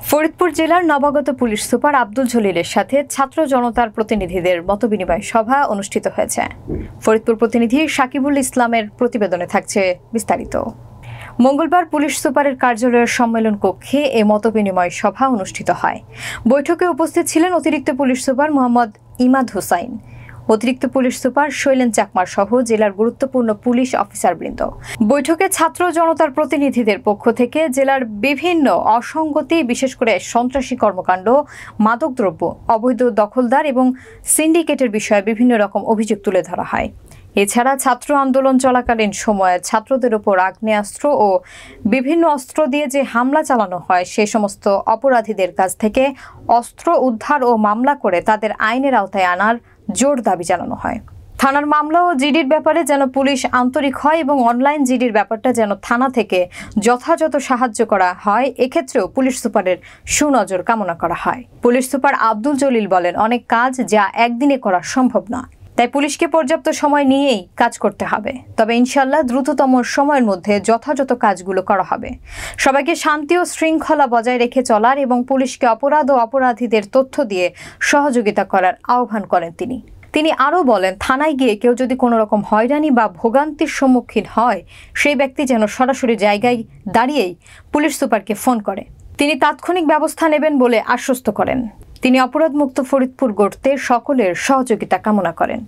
ফরিদপুর জেলার নবাগত police super Abdul জলিলের সাথে ছাত্র জনতার প্রতিনিধিদের মতবিনিময় সভা অনুষ্ঠিত হয়েছে। ফরিদপুর প্রতিনিধি সাকিবুল ইসলামের প্রতিবেদনে থাকছে বিস্তারিত। মঙ্গলবার পুলিশ সুপারের কার্যালয়ের সম্মেলন কক্ষে এ মতবিনিময় সভা অনুষ্ঠিত হয়। বৈঠকে উপস্থিত ছিলেন অতিরিক্ত পুলিশ সুপার মোহাম্মদ ইমাদ হোসাইন, অতিরিক্ত পুলিশ সুপার শৈলেন চাকমার সহ জেলার গুরুত্বপূর্ণ পুলিশ অফিসারবৃন্দ। বৈঠকে ছাত্র জনতার প্রতিনিধিদের পক্ষ থেকে জেলার বিভিন্ন অসঙ্গতি, বিশেষ করে সন্ত্রাসী কর্মকাণ্ড, মাদকদ্রব্য, অবৈধ দখলদার এবং সিন্ডিকেটের বিষয়ে বিভিন্ন রকম অভিযোগ তুলে ধরা হয়। এছাড়া ছাত্র আন্দোলন চলাকালীন সময়ে ছাত্রদের উপর আগ্নেয়াস্ত্র ও বিভিন্ন অস্ত্র দিয়ে যে হামলা চালানো হয়, সে সমস্ত অপরাধীদের কাছ থেকে অস্ত্র উদ্ধার ও মামলা করে তাদের আইনের আওতায় আনার জোর দাবি জানানো হয়। থানার মামলা ও জিডির ব্যাপারে যেন পুলিশ আন্তরিক হয় এবং অনলাইন জিডির ব্যাপারটা যেন থানা থেকে যথাযথ সাহায্য করা হয়, এক্ষেত্রেও পুলিশ সুপারের সুনজর কামনা করা হয়। পুলিশ সুপার আব্দুল জলিল বলেন, অনেক কাজ যা একদিনে করা সম্ভব না, তাই পুলিশকে পর্যাপ্ত সময় নিয়েই কাজ করতে হবে। তবে ইনশাল্লাহ দ্রুততম সময়ের মধ্যে যথাযথ কাজগুলো করা হবে। সবাইকে শান্তি ও শৃঙ্খলা বজায় রেখে চলার এবং পুলিশকে অপরাধ ও অপরাধীদের তথ্য দিয়ে সহযোগিতা করার আহ্বান করেন তিনি আরও বলেন, থানায় গিয়ে কেউ যদি কোনো রকম হয়রানি বা ভোগান্তির সম্মুখীন হয়, সেই ব্যক্তি যেন সরাসরি জায়গায় দাঁড়িয়েই পুলিশ সুপারকে ফোন করে। তিনি তাৎক্ষণিক ব্যবস্থা নেবেন বলে আশ্বস্ত করেন। তিনি অপরাধমুক্ত ফরিদপুর গড়তে সকলের সহযোগিতা কামনা করেন।